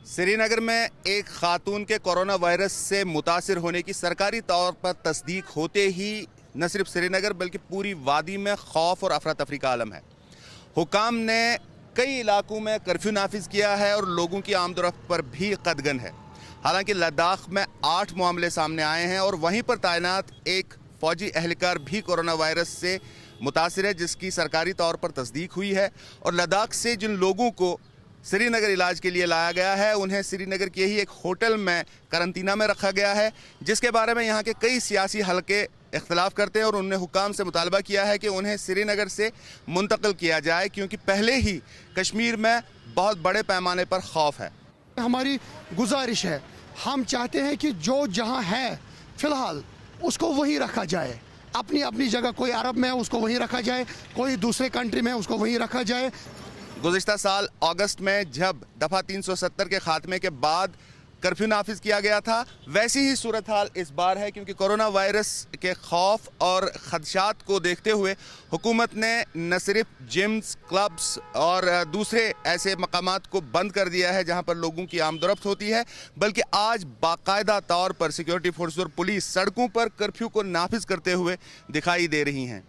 श्रीनगर में एक खातून के कोरोना वायरस से मुतासिर होने की सरकारी तौर पर तस्दीक होते ही न सिर्फ श्रीनगर बल्कि पूरी वादी में खौफ और अफरा तफरी का आलम है। हुकाम ने कई इलाकों में कर्फ्यू नाफिज किया है और लोगों की आमदोरफ्त पर भी कदगन है। हालांकि लद्दाख में 8 मामले सामने आए हैं और वहीं पर तैनात एक फौजी एहलकार भी कोरोना वायरस से मुतासिर है, जिसकी सरकारी तौर पर तस्दीक हुई है। और लद्दाख से जिन लोगों को श्रीनगर इलाज के लिए लाया गया है उन्हें श्रीनगर के ही एक होटल में करंतना में रखा गया है, जिसके बारे में यहाँ के कई सियासी हलके इख्तलाफ करते हैं और उन्होंने हुकाम से मुतालबा किया है कि उन्हें श्रीनगर से मुंतकिल किया जाए, क्योंकि पहले ही कश्मीर में बहुत बड़े पैमाने पर खौफ है। हमारी गुजारिश है, हम चाहते हैं कि जो जहाँ है फ़िलहाल उसको वहीं रखा जाए, अपनी अपनी जगह। कोई अरब में है उसको वहीं रखा जाए, कोई दूसरे कंट्री में है उसको वहीं रखा जाए। गुज़िश्ता साल अगस्त में जब दफ़ा 370 के खात्मे के बाद कर्फ्यू नाफिज किया गया था, वैसी ही सूरत हाल इस बार है, क्योंकि कोरोना वायरस के खौफ और ख़दशात को देखते हुए हुकूमत ने न सिर्फ जिम्स, क्लब्स और दूसरे ऐसे मकामात को बंद कर दिया है जहां पर लोगों की आमदोरफ्त होती है, बल्कि आज बाकायदा तौर पर सिक्योरिटी फोर्स और पुलिस सड़कों पर कर्फ्यू को नाफिज करते हुए दिखाई दे रही हैं।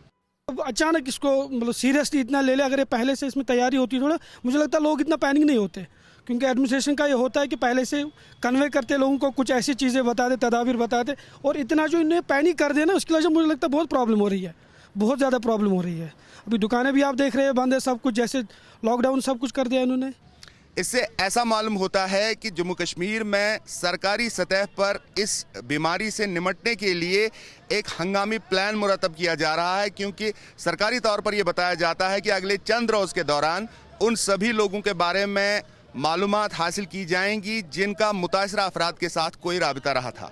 अब अचानक इसको मतलब सीरियसली इतना ले ले, अगर ये पहले से इसमें तैयारी होती थोड़ा, मुझे लगता है लोग इतना पैनिक नहीं होते, क्योंकि एडमिनिस्ट्रेशन का ये होता है कि पहले से कन्वे करते लोगों को, कुछ ऐसी चीज़ें बताते, तदाबीर बताते, और इतना जो इन्हें पैनिक कर देना उसकी वजह से मुझे लगता है बहुत प्रॉब्लम हो रही है, बहुत ज़्यादा प्रॉब्लम हो रही है। अभी दुकानें भी आप देख रहे हैं बंद है, सब कुछ जैसे लॉकडाउन सब कुछ कर दिया इन्होंने। इससे ऐसा मालूम होता है कि जम्मू कश्मीर में सरकारी सतह पर इस बीमारी से निमटने के लिए एक हंगामी प्लान मुरतब किया जा रहा है, क्योंकि सरकारी तौर पर यह बताया जाता है कि अगले चंद रोज़ के दौरान उन सभी लोगों के बारे में मालूमात हासिल की जाएंगी जिनका मुतासरा अफराद के साथ कोई राबिता रहा था।